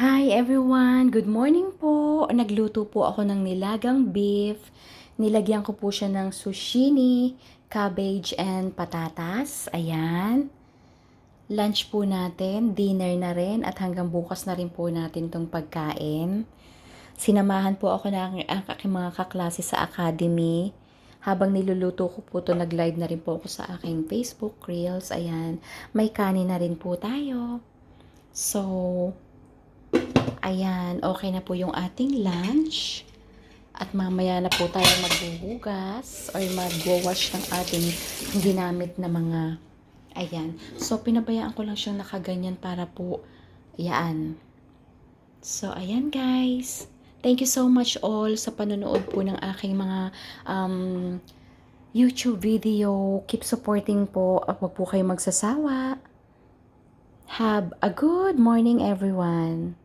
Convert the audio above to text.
Hi everyone! Good morning po! Nagluto po ako ng nilagang beef. Nilagyan ko po siya ng zucchini, cabbage, and patatas. Ayan. Lunch po natin, dinner na rin, at hanggang bukas na rin po natin itong pagkain. Sinamahan po ako ng aking mga kaklase sa academy. Habang niluluto ko po ito, nag-live na rin po ako sa aking Facebook Reels. Ayan. May kanin na rin po tayo. So, ayan, okay na po yung ating lunch. At mamaya na po tayo maghuhugas or magwawash ng ating ginamit na mga, ayan. So, pinabayaan ko lang siyang nakaganyan para po, yan. So, ayan guys. Thank you so much all sa panonood po ng aking mga YouTube video. Keep supporting po. Huwag po kayo magsasawa. Have a good morning everyone.